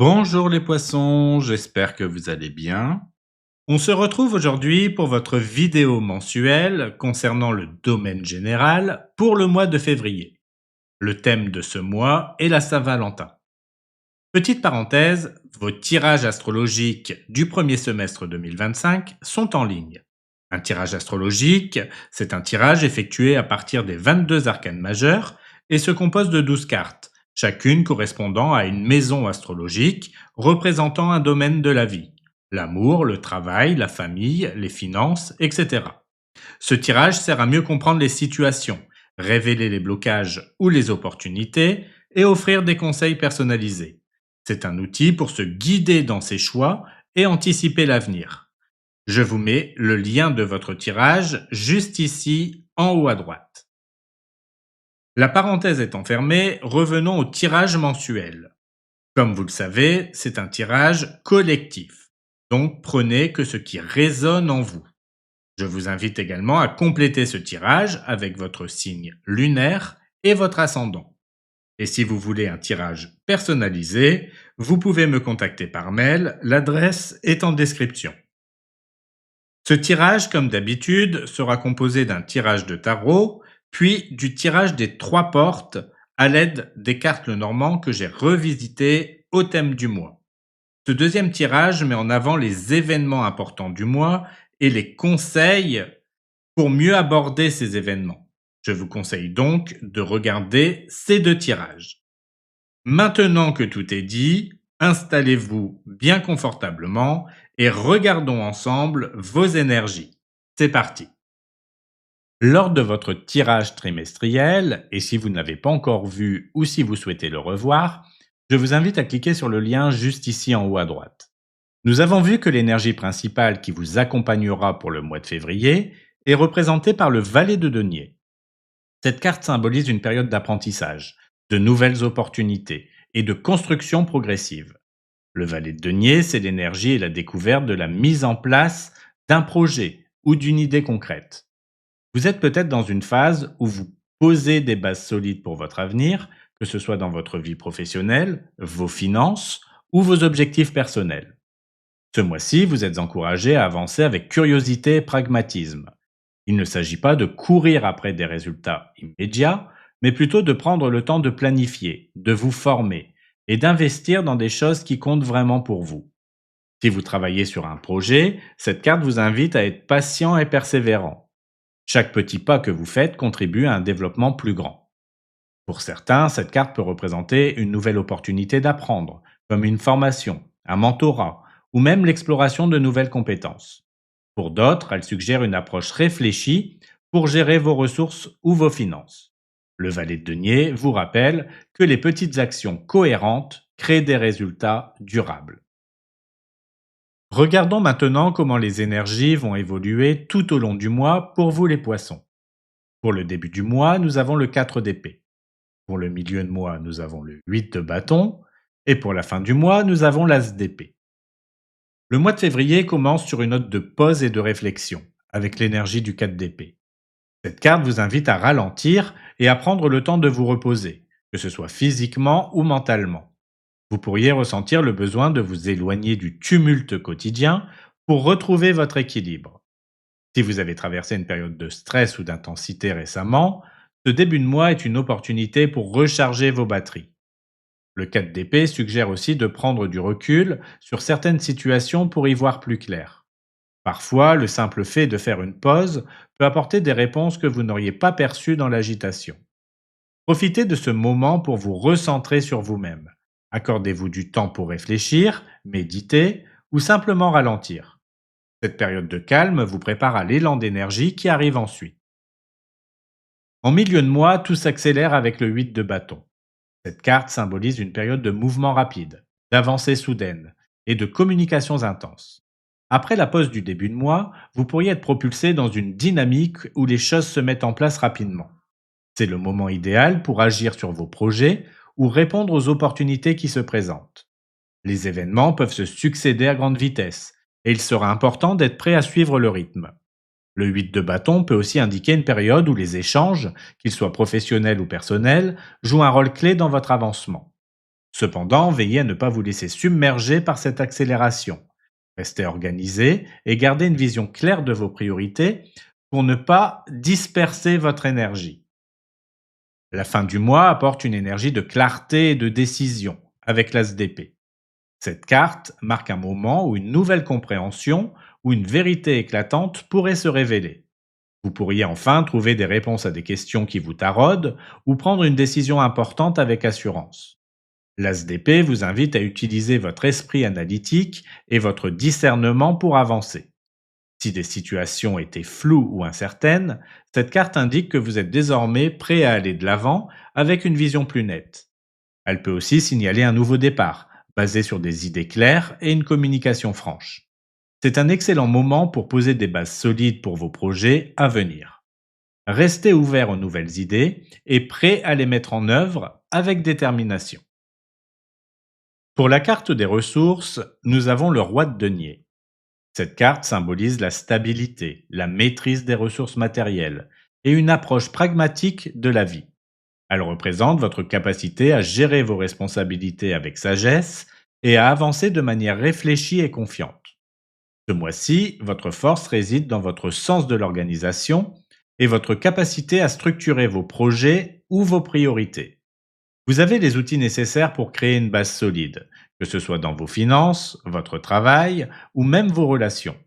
Bonjour les poissons, j'espère que vous allez bien. On se retrouve aujourd'hui pour votre vidéo mensuelle concernant le domaine général pour le mois de février. Le thème de ce mois est la Saint-Valentin. Petite parenthèse, vos tirages astrologiques du premier semestre 2025 sont en ligne. Un tirage astrologique, c'est un tirage effectué à partir des 22 arcanes majeures et se compose de 12 cartes, chacune correspondant à une maison astrologique représentant un domaine de la vie, l'amour, le travail, la famille, les finances, etc. Ce tirage sert à mieux comprendre les situations, révéler les blocages ou les opportunités et offrir des conseils personnalisés. C'est un outil pour se guider dans ses choix et anticiper l'avenir. Je vous mets le lien de votre tirage juste ici en haut à droite. La parenthèse étant fermée, revenons au tirage mensuel. Comme vous le savez, c'est un tirage collectif. Donc prenez que ce qui résonne en vous. Je vous invite également à compléter ce tirage avec votre signe lunaire et votre ascendant. Et si vous voulez un tirage personnalisé, vous pouvez me contacter par mail, l'adresse est en description. Ce tirage, comme d'habitude, sera composé d'un tirage de tarot, puis du tirage des 3 portes à l'aide des cartes Lenormand que j'ai revisitées au thème du mois. Ce deuxième tirage met en avant les événements importants du mois et les conseils pour mieux aborder ces événements. Je vous conseille donc de regarder ces 2 tirages. Maintenant que tout est dit, installez-vous bien confortablement et regardons ensemble vos énergies. C'est parti. Lors de votre tirage trimestriel, et si vous ne l'avez pas encore vu ou si vous souhaitez le revoir, je vous invite à cliquer sur le lien juste ici en haut à droite. Nous avons vu que l'énergie principale qui vous accompagnera pour le mois de février est représentée par le valet de denier. Cette carte symbolise une période d'apprentissage, de nouvelles opportunités et de construction progressive. Le valet de denier, c'est l'énergie et la découverte de la mise en place d'un projet ou d'une idée concrète. Vous êtes peut-être dans une phase où vous posez des bases solides pour votre avenir, que ce soit dans votre vie professionnelle, vos finances ou vos objectifs personnels. Ce mois-ci, vous êtes encouragé à avancer avec curiosité et pragmatisme. Il ne s'agit pas de courir après des résultats immédiats, mais plutôt de prendre le temps de planifier, de vous former et d'investir dans des choses qui comptent vraiment pour vous. Si vous travaillez sur un projet, cette carte vous invite à être patient et persévérant. Chaque petit pas que vous faites contribue à un développement plus grand. Pour certains, cette carte peut représenter une nouvelle opportunité d'apprendre, comme une formation, un mentorat ou même l'exploration de nouvelles compétences. Pour d'autres, elle suggère une approche réfléchie pour gérer vos ressources ou vos finances. Le valet de denier vous rappelle que les petites actions cohérentes créent des résultats durables. Regardons maintenant comment les énergies vont évoluer tout au long du mois pour vous les poissons. Pour le début du mois, nous avons le 4 d'épée. Pour le milieu de mois, nous avons le 8 de bâton. Et pour la fin du mois, nous avons l'as d'épée. Le mois de février commence sur une note de pause et de réflexion, avec l'énergie du 4 d'épée. Cette carte vous invite à ralentir et à prendre le temps de vous reposer, que ce soit physiquement ou mentalement. Vous pourriez ressentir le besoin de vous éloigner du tumulte quotidien pour retrouver votre équilibre. Si vous avez traversé une période de stress ou d'intensité récemment, ce début de mois est une opportunité pour recharger vos batteries. Le 4 d'épée suggère aussi de prendre du recul sur certaines situations pour y voir plus clair. Parfois, le simple fait de faire une pause peut apporter des réponses que vous n'auriez pas perçues dans l'agitation. Profitez de ce moment pour vous recentrer sur vous-même. Accordez-vous du temps pour réfléchir, méditer ou simplement ralentir. Cette période de calme vous prépare à l'élan d'énergie qui arrive ensuite. En milieu de mois, tout s'accélère avec le 8 de bâton. Cette carte symbolise une période de mouvement rapide, d'avancée soudaine et de communications intenses. Après la pause du début de mois, vous pourriez être propulsé dans une dynamique où les choses se mettent en place rapidement. C'est le moment idéal pour agir sur vos projets ou répondre aux opportunités qui se présentent. Les événements peuvent se succéder à grande vitesse et il sera important d'être prêt à suivre le rythme. Le 8 de bâton peut aussi indiquer une période où les échanges, qu'ils soient professionnels ou personnels, jouent un rôle clé dans votre avancement. Cependant, veillez à ne pas vous laisser submerger par cette accélération. Restez organisé et gardez une vision claire de vos priorités pour ne pas disperser votre énergie. La fin du mois apporte une énergie de clarté et de décision avec l'As d'épée. Cette carte marque un moment où une nouvelle compréhension ou une vérité éclatante pourrait se révéler. Vous pourriez enfin trouver des réponses à des questions qui vous taraudent ou prendre une décision importante avec assurance. L'As d'épée vous invite à utiliser votre esprit analytique et votre discernement pour avancer. Si des situations étaient floues ou incertaines, cette carte indique que vous êtes désormais prêt à aller de l'avant avec une vision plus nette. Elle peut aussi signaler un nouveau départ, basé sur des idées claires et une communication franche. C'est un excellent moment pour poser des bases solides pour vos projets à venir. Restez ouvert aux nouvelles idées et prêt à les mettre en œuvre avec détermination. Pour la carte des ressources, nous avons le roi de denier. Cette carte symbolise la stabilité, la maîtrise des ressources matérielles et une approche pragmatique de la vie. Elle représente votre capacité à gérer vos responsabilités avec sagesse et à avancer de manière réfléchie et confiante. Ce mois-ci, votre force réside dans votre sens de l'organisation et votre capacité à structurer vos projets ou vos priorités. Vous avez les outils nécessaires pour créer une base solide, que ce soit dans vos finances, votre travail ou même vos relations.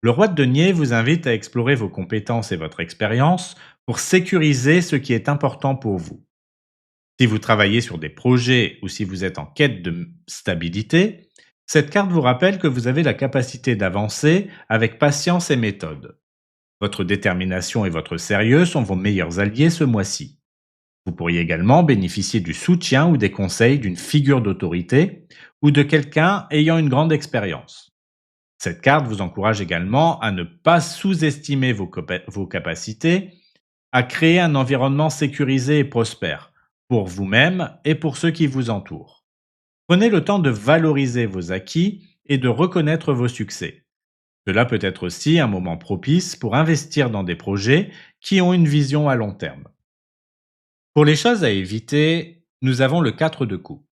Le roi de denier vous invite à explorer vos compétences et votre expérience pour sécuriser ce qui est important pour vous. Si vous travaillez sur des projets ou si vous êtes en quête de stabilité, cette carte vous rappelle que vous avez la capacité d'avancer avec patience et méthode. Votre détermination et votre sérieux sont vos meilleurs alliés ce mois-ci. Vous pourriez également bénéficier du soutien ou des conseils d'une figure d'autorité ou de quelqu'un ayant une grande expérience. Cette carte vous encourage également à ne pas sous-estimer vos capacités, à créer un environnement sécurisé et prospère, pour vous-même et pour ceux qui vous entourent. Prenez le temps de valoriser vos acquis et de reconnaître vos succès. Cela peut être aussi un moment propice pour investir dans des projets qui ont une vision à long terme. Pour les choses à éviter, nous avons le 4 de coupe.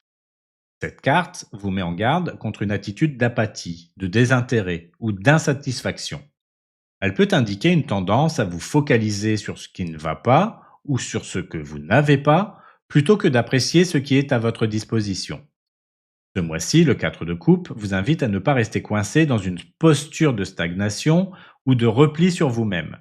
Cette carte vous met en garde contre une attitude d'apathie, de désintérêt ou d'insatisfaction. Elle peut indiquer une tendance à vous focaliser sur ce qui ne va pas ou sur ce que vous n'avez pas, plutôt que d'apprécier ce qui est à votre disposition. Ce mois-ci, le 4 de coupe vous invite à ne pas rester coincé dans une posture de stagnation ou de repli sur vous-même.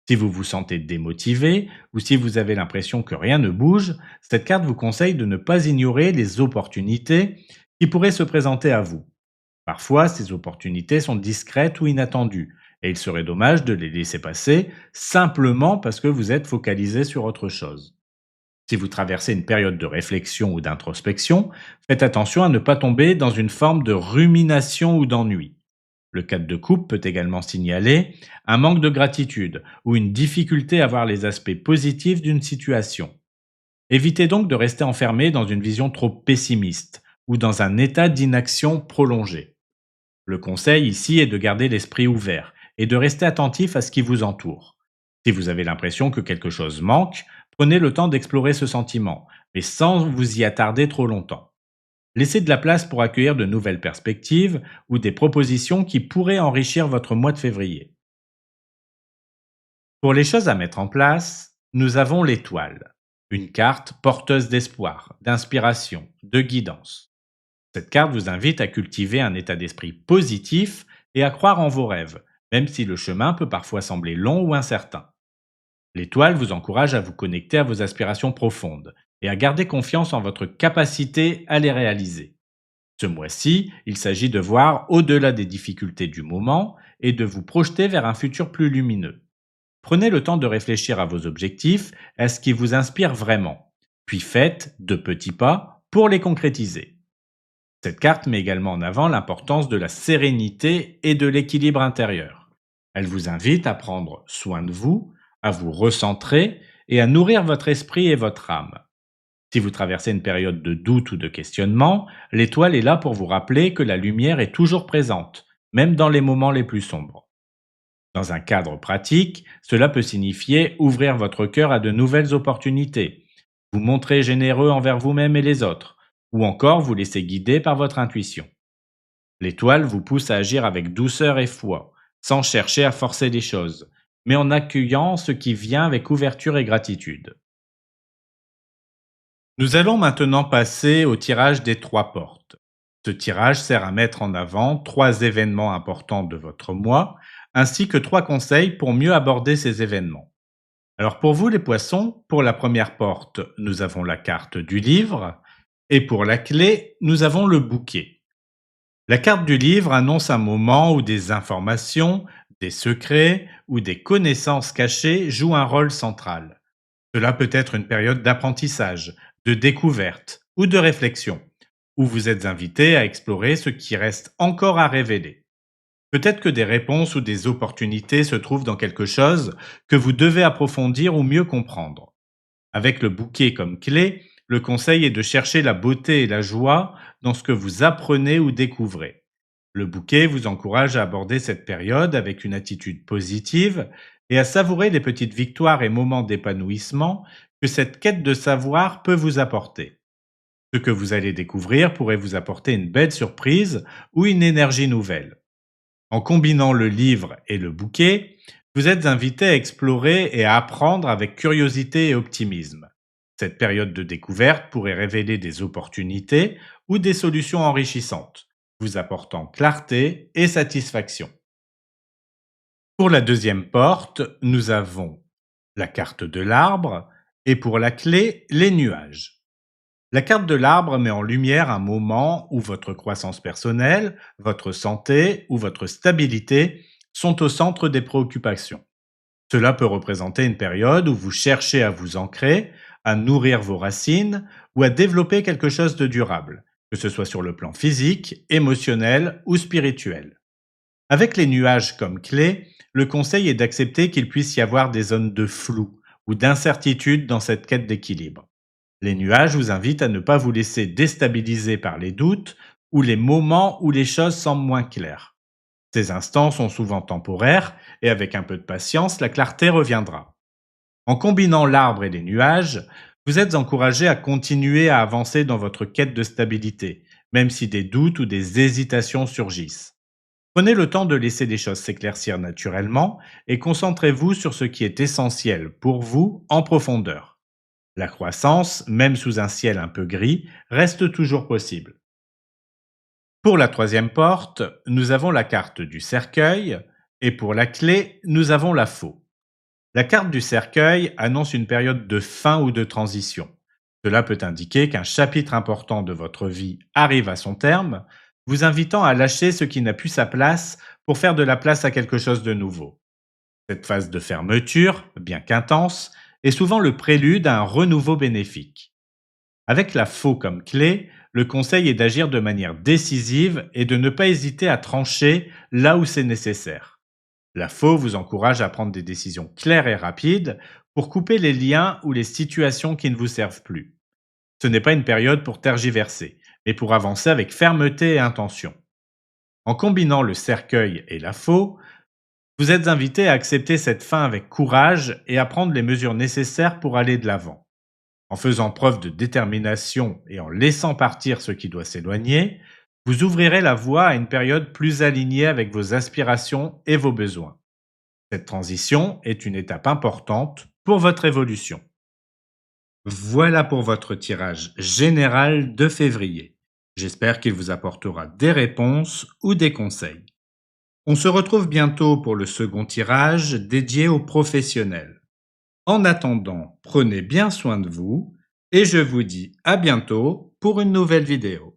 Si vous vous sentez démotivé ou si vous avez l'impression que rien ne bouge, cette carte vous conseille de ne pas ignorer les opportunités qui pourraient se présenter à vous. Parfois, ces opportunités sont discrètes ou inattendues, et il serait dommage de les laisser passer simplement parce que vous êtes focalisé sur autre chose. Si vous traversez une période de réflexion ou d'introspection, faites attention à ne pas tomber dans une forme de rumination ou d'ennui. Le 4 de coupe peut également signaler un manque de gratitude ou une difficulté à voir les aspects positifs d'une situation. Évitez donc de rester enfermé dans une vision trop pessimiste ou dans un état d'inaction prolongé. Le conseil ici est de garder l'esprit ouvert et de rester attentif à ce qui vous entoure. Si vous avez l'impression que quelque chose manque, prenez le temps d'explorer ce sentiment, mais sans vous y attarder trop longtemps. Laissez de la place pour accueillir de nouvelles perspectives ou des propositions qui pourraient enrichir votre mois de février. Pour les choses à mettre en place, nous avons l'étoile, une carte porteuse d'espoir, d'inspiration, de guidance. Cette carte vous invite à cultiver un état d'esprit positif et à croire en vos rêves, même si le chemin peut parfois sembler long ou incertain. L'étoile vous encourage à vous connecter à vos aspirations profondes et à garder confiance en votre capacité à les réaliser. Ce mois-ci, il s'agit de voir au-delà des difficultés du moment et de vous projeter vers un futur plus lumineux. Prenez le temps de réfléchir à vos objectifs et à ce qui vous inspire vraiment, puis faites de petits pas pour les concrétiser. Cette carte met également en avant l'importance de la sérénité et de l'équilibre intérieur. Elle vous invite à prendre soin de vous, à vous recentrer et à nourrir votre esprit et votre âme. Si vous traversez une période de doute ou de questionnement, l'étoile est là pour vous rappeler que la lumière est toujours présente, même dans les moments les plus sombres. Dans un cadre pratique, cela peut signifier ouvrir votre cœur à de nouvelles opportunités, vous montrer généreux envers vous-même et les autres, ou encore vous laisser guider par votre intuition. L'étoile vous pousse à agir avec douceur et foi, sans chercher à forcer les choses, mais en accueillant ce qui vient avec ouverture et gratitude. Nous allons maintenant passer au tirage des trois portes. Ce tirage sert à mettre en avant trois événements importants de votre mois, ainsi que trois conseils pour mieux aborder ces événements. Alors pour vous les poissons, pour la première porte, nous avons la carte du livre, et pour la clé, nous avons le bouquet. La carte du livre annonce un moment où des informations, des secrets ou des connaissances cachées jouent un rôle central. Cela peut être une période d'apprentissage, de découverte ou de réflexion, où vous êtes invité à explorer ce qui reste encore à révéler. Peut-être que des réponses ou des opportunités se trouvent dans quelque chose que vous devez approfondir ou mieux comprendre. Avec le bouquet comme clé, le conseil est de chercher la beauté et la joie dans ce que vous apprenez ou découvrez. Le bouquet vous encourage à aborder cette période avec une attitude positive et à savourer les petites victoires et moments d'épanouissement que cette quête de savoir peut vous apporter. Ce que vous allez découvrir pourrait vous apporter une belle surprise ou une énergie nouvelle. En combinant le livre et le bouquet, vous êtes invité à explorer et à apprendre avec curiosité et optimisme. Cette période de découverte pourrait révéler des opportunités ou des solutions enrichissantes, vous apportant clarté et satisfaction. Pour la deuxième porte, nous avons la carte de l'arbre et pour la clé, les nuages. La carte de l'arbre met en lumière un moment où votre croissance personnelle, votre santé ou votre stabilité sont au centre des préoccupations. Cela peut représenter une période où vous cherchez à vous ancrer, à nourrir vos racines ou à développer quelque chose de durable, que ce soit sur le plan physique, émotionnel ou spirituel. Avec les nuages comme clé, le conseil est d'accepter qu'il puisse y avoir des zones de flou ou d'incertitude dans cette quête d'équilibre. Les nuages vous invitent à ne pas vous laisser déstabiliser par les doutes ou les moments où les choses semblent moins claires. Ces instants sont souvent temporaires et avec un peu de patience, la clarté reviendra. En combinant l'arbre et les nuages, vous êtes encouragé à continuer à avancer dans votre quête de stabilité, même si des doutes ou des hésitations surgissent. Prenez le temps de laisser les choses s'éclaircir naturellement et concentrez-vous sur ce qui est essentiel pour vous en profondeur. La croissance, même sous un ciel un peu gris, reste toujours possible. Pour la troisième porte, nous avons la carte du cercueil et pour la clé, nous avons la faux. La carte du cercueil annonce une période de fin ou de transition. Cela peut indiquer qu'un chapitre important de votre vie arrive à son terme, vous invitant à lâcher ce qui n'a plus sa place pour faire de la place à quelque chose de nouveau. Cette phase de fermeture, bien qu'intense, est souvent le prélude à un renouveau bénéfique. Avec la faux comme clé, le conseil est d'agir de manière décisive et de ne pas hésiter à trancher là où c'est nécessaire. La faux vous encourage à prendre des décisions claires et rapides pour couper les liens ou les situations qui ne vous servent plus. Ce n'est pas une période pour tergiverser, mais pour avancer avec fermeté et intention. En combinant le cercueil et la faux, vous êtes invité à accepter cette fin avec courage et à prendre les mesures nécessaires pour aller de l'avant. En faisant preuve de détermination et en laissant partir ce qui doit s'éloigner, vous ouvrirez la voie à une période plus alignée avec vos aspirations et vos besoins. Cette transition est une étape importante pour votre évolution. Voilà pour votre tirage général de février. J'espère qu'il vous apportera des réponses ou des conseils. On se retrouve bientôt pour le second tirage dédié aux professionnels. En attendant, prenez bien soin de vous et je vous dis à bientôt pour une nouvelle vidéo.